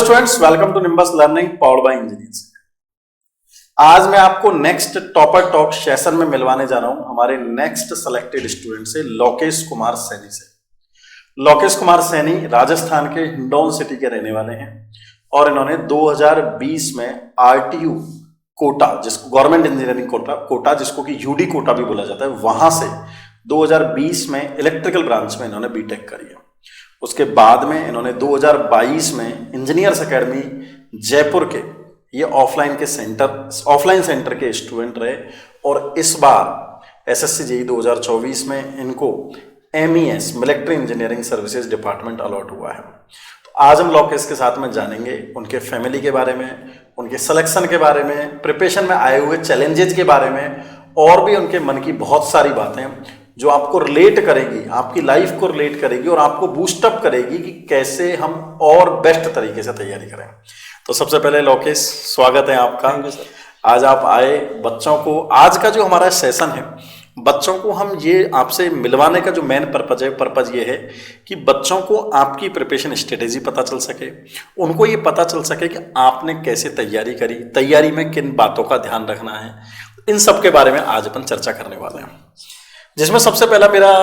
Students, welcome to Nimbus learning powered by engineers. आज मैं आपको नेक्स्ट टॉपर टॉक सेशन में मिलवाने जा रहा हूं हमारे नेक्स्ट सेलेक्टेड स्टूडेंट से, लोकेश कुमार सैनी से। लोकेश कुमार सैनी राजस्थान के हिंडौन सिटी के रहने वाले हैं और इन्होंने 2020 में आरटीयू कोटा, जिसको गवर्नमेंट इंजीनियरिंग कोटा जिसको कि यूडी कोटा भी बोला जाता है, वहां से 2020 में इलेक्ट्रिकल ब्रांच में इन्होंने बीटेक करी है। उसके बाद में इन्होंने 2022 में इंजीनियर्स एकेडमी जयपुर के ये ऑफलाइन सेंटर के स्टूडेंट रहे और इस बार एसएससी जेईई 2024 में इनको MES military engineering services department allot हुआ है। तो आज हम लोकेश के साथ में जानेंगे उनके फैमिली के बारे में, उनके सिलेक्शन के बारे में, प्रिपरेशन में आए हुए चैलेंजेस के बारे में और भी उनके मन की बहुत सारी बातें जो आपको रिलेट करेगी, आपकी लाइफ को रिलेट करेगी और आपको बूस्टअप करेगी कि कैसे हम और बेस्ट तरीके से तैयारी करें। तो सबसे पहले लोकेश, स्वागत है आपका। आज आप आए बच्चों को, आज का जो हमारा सेशन है बच्चों को हम ये आपसे मिलवाने का जो मेन पर्पज ये है कि बच्चों को आपकी प्रिपरेशन स्ट्रेटेजी पता चल सके, उनको ये पता चल सके कि आपने कैसे तैयारी करी, तैयारी में किन बातों का ध्यान रखना है। इन सब के बारे में आज अपन चर्चा करने वाले हैं, जिसमें सबसे पहला मेरा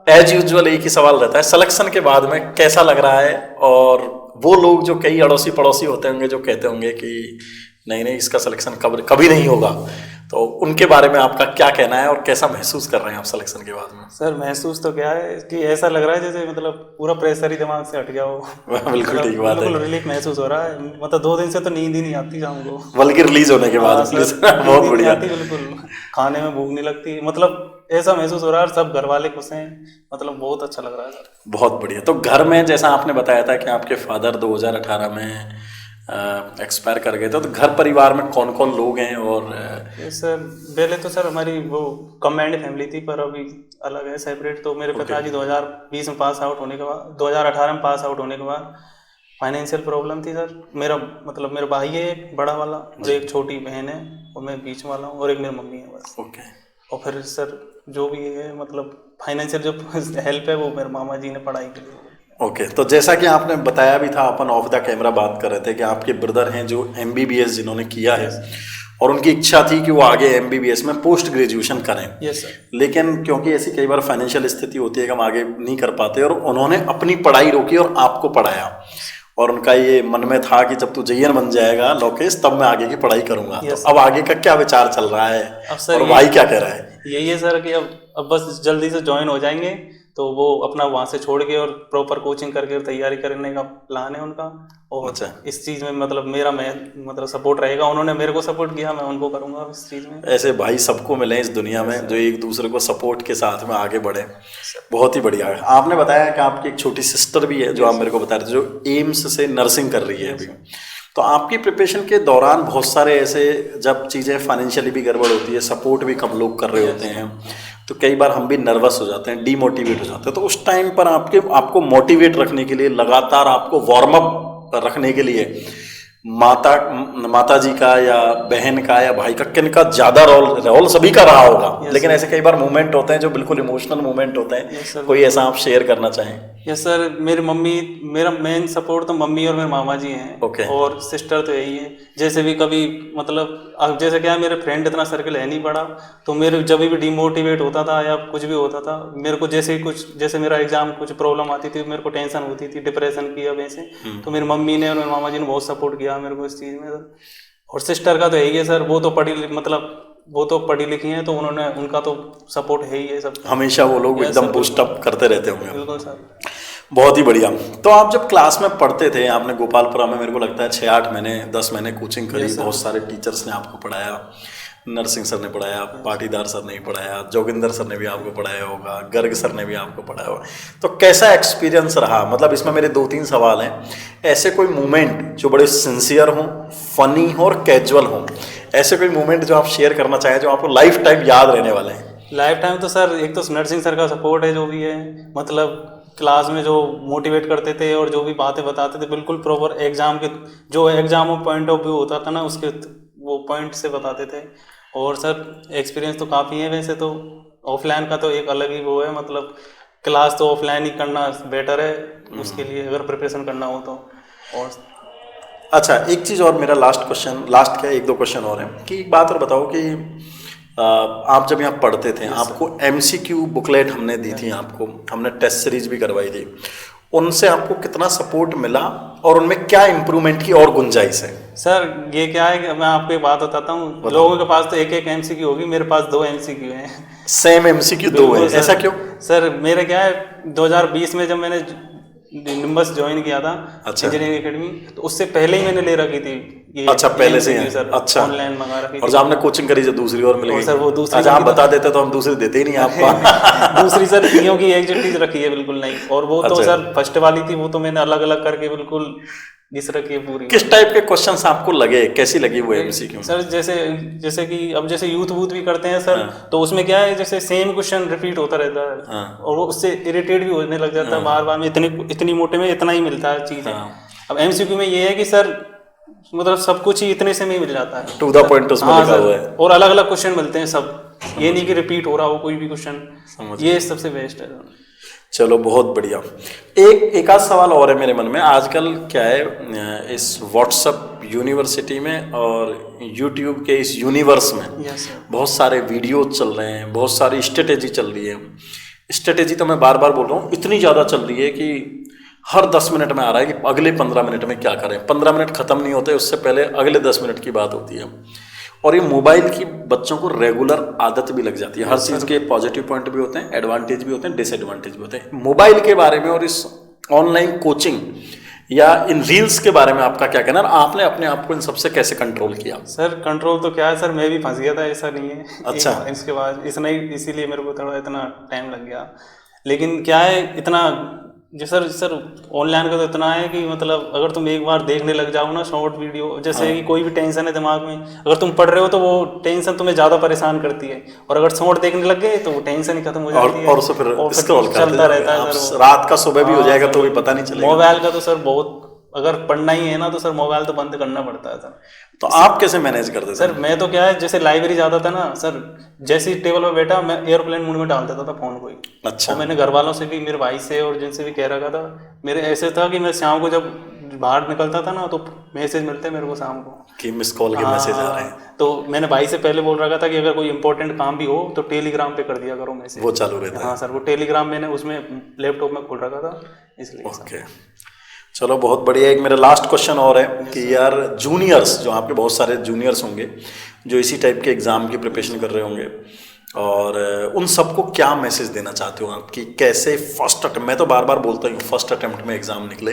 एज यूजुअल एक ही सवाल रहता है, सिलेक्शन के बाद में कैसा लग रहा है। और वो लोग जो कई अड़ोसी पड़ोसी होते होंगे जो कहते होंगे कि नहीं इसका सिलेक्शन कभी नहीं होगा, तो उनके बारे में आपका क्या कहना है और कैसा महसूस कर रहे हैं आप सिलेक्शन के बाद में? सर महसूस तो क्या है कि ऐसा लग रहा है जैसे मतलब पूरा प्रेशर ही दिमाग से हट गया हो। बिल्कुल ठीक बात है, बिल्कुल रिलीफ महसूस हो रहा है। मतलब 2 दिन से तो नींद ही नहीं आती शाम को, बल्कि रिलीज होने के बाद बहुत बढ़िया, बिल्कुल खाने में भूख नहीं लगती, मतलब ऐसा महसूस हो रहा है। सब घर वाले खुश हैं, मतलब बहुत अच्छा लग रहा है सर। बहुत बढ़िया। तो घर में जैसा आपने बताया था कि आपके फादर 2018 में एक्सपायर कर गए थे, तो घर परिवार में कौन कौन लोग हैं? और सर पहले तो सर हमारी वो कंबाइंड फैमिली थी, पर अभी अलग है, सेपरेट। तो मेरे पिताजी 2020 में पास आउट होने के बाद, 2018 में पास आउट होने के बाद फाइनेंशियल प्रॉब्लम थी सर। मेरा भाई है एक बड़ा वाला और एक छोटी बहन है और मैं बीच वाला हूँ और एक मेरी मम्मी है बस। और फिर सर जो भी है मतलब फाइनेंशियल जो हेल्प है वो मेरे मामा जी ने पढ़ाई के लिए। तो जैसा कि आपने बताया भी था, अपन ऑफ द कैमरा बात कर रहे थे कि आपके ब्रदर हैं जो MBBS जिन्होंने किया है और उनकी इच्छा थी कि वो आगे MBBS में पोस्ट ग्रेजुएशन करें। Yes sir. लेकिन क्योंकि ऐसी कई बार फाइनेंशियल स्थिति होती है कि हम आगे नहीं कर पाते और उन्होंने अपनी पढ़ाई रोकी और आपको पढ़ाया, और उनका ये मन में था कि जब तू JN बन जाएगा लोकेश तब मैं आगे की पढ़ाई करूंगा। तो अब आगे का क्या विचार चल रहा है और भाई क्या कह रहा है? यही है सर कि अब बस जल्दी से ज्वाइन हो जाएंगे, तो वो अपना वहाँ से छोड़ के और प्रॉपर कोचिंग करके तैयारी करने का प्लान है उनका। और इस चीज़ में मतलब सपोर्ट रहेगा। उन्होंने मेरे को सपोर्ट किया, मैं उनको करूँगा इस चीज़ में। ऐसे भाई सबको मिले इस दुनिया में जो एक दूसरे को सपोर्ट के साथ में आगे बढ़े, बहुत ही बढ़िया है। आपने बताया कि आपकी एक छोटी सिस्टर भी है जो आप मेरे को बता रहे थे, जो एम्स से नर्सिंग कर रही है अभी। तो आपकी प्रिपरेशन के दौरान बहुत सारे ऐसे जब चीज़ें फाइनेंशियली भी गड़बड़ होती है, सपोर्ट भी कम लोग कर रहे होते हैं, तो कई बार हम भी नर्वस हो जाते हैं, डीमोटिवेट हो जाते हैं। तो उस टाइम पर आपको मोटिवेट रखने के लिए, लगातार आपको वार्म अप रखने के लिए माता जी का या बहन का या भाई का किन का ज्यादा रोल सभी का रहा होगा, लेकिन ऐसे कई बार मोमेंट होते हैं जो बिल्कुल इमोशनल मोमेंट होते हैं, कोई ऐसा आप शेयर करना चाहें? Yes sir. मेरा मेन सपोर्ट तो मम्मी और मेरे मामा जी हैं। और सिस्टर तो यही है। जैसे भी कभी मतलब अब जैसे क्या मेरे फ्रेंड इतना सर्कल है नहीं बड़ा, तो मेरे जब भी डिमोटिवेट होता था या कुछ भी होता था, मेरे को जैसे मेरा एग्जाम कुछ प्रॉब्लम आती थी, मेरे को टेंशन होती थी, डिप्रेशन की अब ऐसे, तो मेरी मम्मी ने और मेरे मामा जी ने बहुत सपोर्ट किया मेरे को इस चीज़ में। और सिस्टर का तो यही है सर, वो तो पढ़ी लिखी हैं, तो उनका तो सपोर्ट है ही है सब, हमेशा वो लोग एकदम बूस्ट अप करते रहते होंगे। बिल्कुल सर, बहुत ही बढ़िया। तो आप जब क्लास में पढ़ते थे, आपने गोपालपुरा में मेरे को लगता है 6-8 महीने 10 महीने कोचिंग करी, बहुत सारे टीचर्स ने आपको पढ़ाया, नरसिंह सर ने पढ़ाया, पाटीदार सर ने पढ़ाया, जोगिंदर सर ने भी आपको पढ़ाया होगा, गर्ग सर ने भी आपको पढ़ाया होगा। तो कैसा एक्सपीरियंस रहा? मतलब इसमें मेरे 2-3 सवाल हैं। ऐसे कोई मोमेंट जो बड़े सिंसियर हों, फनी हो और कैजुअल हों, ऐसे कोई मोमेंट जो आप शेयर करना चाहें जो आपको लाइफ टाइम याद रहने वाले हैं? लाइफ टाइम तो सर एक तो नरसिंह सर का सपोर्ट है जो भी है, मतलब क्लास में जो मोटिवेट करते थे और जो भी बातें बताते थे बिल्कुल proper exam point of view होता था ना, उसके वो पॉइंट से बताते थे। और सर एक्सपीरियंस तो काफ़ी है वैसे तो। ऑफलाइन का तो एक अलग ही वो है, मतलब क्लास तो ऑफलाइन ही करना बेटर है उसके लिए, अगर प्रिपरेशन करना हो तो। और अच्छा, एक चीज और, मेरा लास्ट क्या, एक दो क्वेश्चन और है कि एक बात और बताओ कि आप जब यहाँ पढ़ते थे, आपको एमसीक्यू बुकलेट हमने दी थी, आपको हमने टेस्ट सीरीज भी करवाई थी, उनसे आपको कितना सपोर्ट मिला और उनमें क्या इम्प्रूवमेंट की और गुंजाइश है? सर ये क्या है कि मैं आपको एक बात बताता हूँ, लोगों के पास तो एक एक एमसीक्यू होगी, मेरे पास 2 एमसीक्यू हैं। सेम एमसीक्यू 2 है, ऐसा क्यों? सर मेरे क्या है, 2020 में जब मैंने निम्बस ज्वाइन किया था इंजीनियरिंग एकेडमी, तो उससे पहले ही मैंने ले रखी थी ये। अच्छा, पहले से ही सर, अच्छा, ऑनलाइन मंगा रखी थी। और जब आपने कोचिंग करी जो दूसरी और मिल गई सर, वो दूसरी, अच्छा, आप बता देते तो हम दूसरी देते ही नहीं आपको। दूसरी सर पीओ की एक चीज रखी है बिल्कुल नहीं, और वो तो सर फर्स्ट वाली थी, वो तो मैंने अलग अलग करके बिल्कुल घिस रखी है पूरी। किस टाइप के क्वेश्चंस आपको लगे, कैसी लगी वो एमसीक्यू? सर जैसे कि अब जैसे यूथ वूथ भी करते हैं सर, तो उसमें क्या है, जैसे सेम क्वेश्चन रिपीट होता रहता है, और वो उससे इरिटेट भी होने लग जाता है, बार बार में इतनी मोटे में इतना ही मिलता है चीजें। अब एमसीक्यू में ये है कि सर मतलब सब कुछ ही इतने से में मिल जाता है, टू द पॉइंट उसमें लिखा हुआ है, और अलग अलग क्वेश्चन मिलते हैं सब, ये नहीं कि रिपीट हो रहा हो कोई भी क्वेश्चन, ये सबसे बेस्ट है। चलो बहुत बढ़िया। एक आध सवाल और है मेरे मन में, आजकल क्या है इस व्हाट्सएप यूनिवर्सिटी में और यूट्यूब के इस यूनिवर्स में बहुत सारे वीडियो चल रहे हैं, बहुत सारी स्ट्रेटेजी चल रही है। स्ट्रेटेजी तो मैं बार बार बोल रहा हूँ, इतनी ज़्यादा चल रही है कि हर 10 मिनट में आ रहा है कि अगले 15 मिनट में क्या करें, 15 मिनट खत्म नहीं होते, उससे पहले अगले 10 मिनट की बात होती है। और ये मोबाइल की बच्चों को रेगुलर आदत भी लग जाती है। हर चीज़ के पॉजिटिव पॉइंट भी होते हैं, एडवांटेज भी होते हैं, डिसएडवांटेज भी होते हैं। मोबाइल के बारे में और इस ऑनलाइन कोचिंग या इन रील्स के बारे में आपका क्या कहना है? आपने अपने आप को इन सबसे कैसे कंट्रोल किया? सर कंट्रोल तो क्या है सर, मैं भी फंस गया था, ऐसा नहीं है। अच्छा, इसके बाद इसीलिए मेरे को थोड़ा इतना टाइम लग गया। लेकिन क्या है, इतना जो सर ऑनलाइन का तो इतना है कि मतलब अगर तुम एक बार देखने लग जाओ ना शॉर्ट वीडियो, जैसे कि कोई भी टेंशन है दिमाग में, अगर तुम पढ़ रहे हो तो वो टेंशन तुम्हें ज़्यादा परेशान करती है, और अगर शॉर्ट देखने लग गए तो वो टेंशन ही खत्म हो जाती है, और फिर चलता रहता है सर। रात का सुबह भी हो जाएगा तो भी पता नहीं चलेगा। मोबाइल का तो सर बहुत, अगर पढ़ना ही है ना तो सर मोबाइल तो बंद करना पड़ता है सर। तो आप कैसे मैनेज करते थे? सर मैं तो क्या है, जैसे लाइब्रेरी जाता था ना सर, जैसे ही टेबल पर बैठा मैं एयरप्लेन मोड में डाल देता था फोन को ही। अच्छा। और मैंने घर वालों से भी, मेरे भाई से और जिनसे भी कह रखा था, मेरे ऐसे था कि मैं शाम को जब बाहर निकलता था ना तो मैसेज मिलते मेरे को शाम को कि मिस कॉल के मैसेज आ रहे हैं, तो मैंने भाई से पहले बोल रखा था कि अगर कोई इंपॉर्टेंट काम भी हो तो टेलीग्राम पे कर दिया करो मैसेज, वो चालू रहता है। हाँ सर, वो टेलीग्राम मैंने उसमें लैपटॉप में खोल रखा था, इसलिए। ओके, चलो बहुत बढ़िया। एक मेरा लास्ट क्वेश्चन और है कि यार जूनियर्स, जो आपके बहुत सारे जूनियर्स होंगे जो इसी टाइप के एग्ज़ाम की प्रिपरेशन कर रहे होंगे, और उन सबको क्या मैसेज देना चाहते हो आप कि कैसे फर्स्ट अटेम्प्ट, मैं तो बार बार बोलता हूँ फर्स्ट अटेम्प्ट में एग्ज़ाम निकले,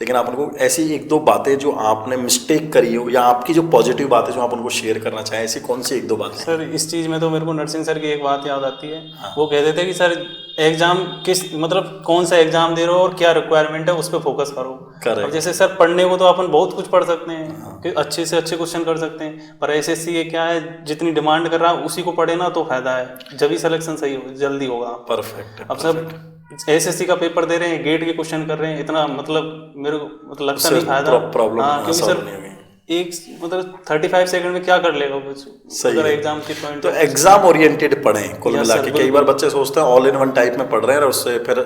लेकिन आप उनको ऐसी एक दो बातें जो आपने मिस्टेक करी हो या आपकी जो पॉजिटिव बातें जो आप उनको शेयर करना चाहें, ऐसी कौन सी एक दो बातें? सर इस चीज़ में तो मेरे को नरसिंह सर की एक बात याद आती है। वो कहते थे कि सर एग्जाम किस, मतलब कौन सा एग्जाम दे रहे हो और क्या रिक्वायरमेंट है उस पर फोकस करो। अब जैसे सर पढ़ने को तो अपन बहुत कुछ पढ़ सकते हैं, कि अच्छे से अच्छे क्वेश्चन कर सकते हैं, पर एसएससी ये क्या है, जितनी डिमांड कर रहा है उसी को पढ़े ना तो फायदा है, जब ही सिलेक्शन सही हो, जल्दी होगा। परफेक्ट। अब सर एसएससी का पेपर दे रहे हैं, गेट के क्वेश्चन कर रहे हैं, इतना मतलब मेरे को मतलब लगता नहीं फायदा प्रॉब्लम। हाँ, क्योंकि सर एक मतलब 35 सेकंड में क्या कर लेगा कुछ, अगर एग्जाम की पॉइंट। तो एग्जाम ओरिएंटेड पढ़ें कुल मिला के। कई बार बच्चे सोचते हैं ऑल इन वन टाइप में पढ़ रहे हैं और उससे फिर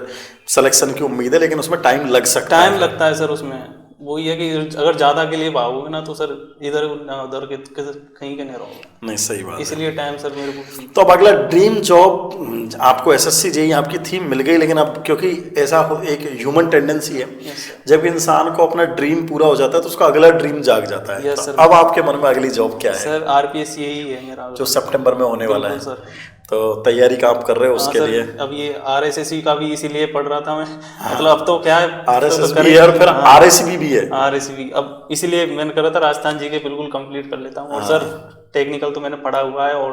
सिलेक्शन की उम्मीद है, लेकिन उसमें टाइम लग सकता है। टाइम लगता है सर उसमें। वो ये कि अगर ज्यादा के लिए भागोगे ना तो सर इधर उधर के कहीं के नहीं रहोगे। नहीं, सही बात, इसलिए टाइम सर मेरे को। तो अब अगला ड्रीम जॉब आपको एसएससी जेईई आपकी थी, मिल गई, लेकिन अब क्योंकि ऐसा एक ह्यूमन टेंडेंसी है, जब इंसान को अपना ड्रीम पूरा हो जाता है तो उसका अगला ड्रीम जाग जाता है। तो अब आपके मन में अगली जॉब क्या है? सर आरपीएस यही है मेरा, जो सितंबर में होने वाला है सर, तो तैयारी का आप कर रहे हो उसके लिए? अब ये आरएसएसबी का भी इसीलिए पढ़ रहा था मैं। मतलब अब तो क्या है, आरएसएसबी है और फिर आरएसबी भी है। आरएसबी अब इसीलिए मैंने करा था राजस्थान जी के बिल्कुल कंप्लीट कर लेता हूँ। और सर टेक्निकल तो मैंने पढ़ा हुआ है और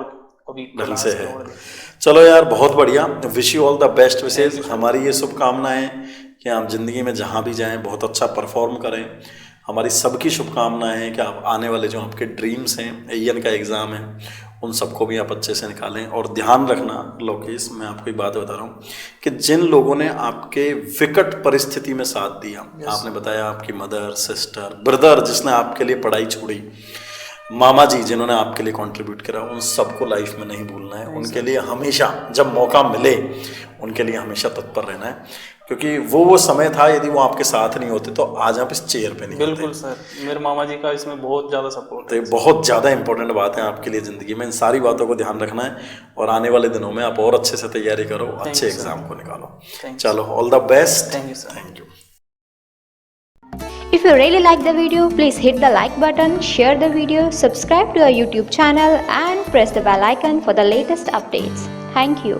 अभी ढंग से है। चलो यार बहुत बढ़िया, wish you all the best Vishesh. हमारी ये शुभकामनाएं कि आप जिंदगी में जहाँ भी जाएं बहुत अच्छा परफॉर्म करें। हमारी सबकी शुभकामनाएं हैं कि आप आने वाले जो आपके ड्रीम्स हैं, एईएन का एग्ज़ाम है, उन सबको भी आप अच्छे से निकालें। और ध्यान रखना लोकेश, मैं आपको एक बात बता रहा हूँ कि जिन लोगों ने आपके विकट परिस्थिति में साथ दिया, आपने बताया आपकी मदर, सिस्टर, ब्रदर जिसने आपके लिए पढ़ाई छोड़ी, मामा जी जिन्होंने आपके लिए कंट्रीब्यूट करा, उन सबको लाइफ में नहीं भूलना है। उनके लिए हमेशा जब मौका मिले उनके लिए हमेशा तत्पर रहना है, क्योंकि वो समय था, यदि वो आपके साथ नहीं होते तो आज आप इस चेयर पे नहीं होते। बिल्कुल सर, मेरे मामा जी का इसमें बहुत ज़्यादा सपोर्ट तो है। ये बहुत ज़्यादा इंपॉर्टेंट बात है आपके लिए ज़िंदगी में, इन सारी बातों को ध्यान रखना है और आने वाले दिनों में आप और अच्छे से तैयारी करो, अच्छे you, sir. एग्जाम को निकालो। Thank you, चलो, all the best. Thank you, sir. Thank you. If you really like the video, please hit the like button, share the video, subscribe to our YouTube channel and press the bell icon for the latest updates. Thank you.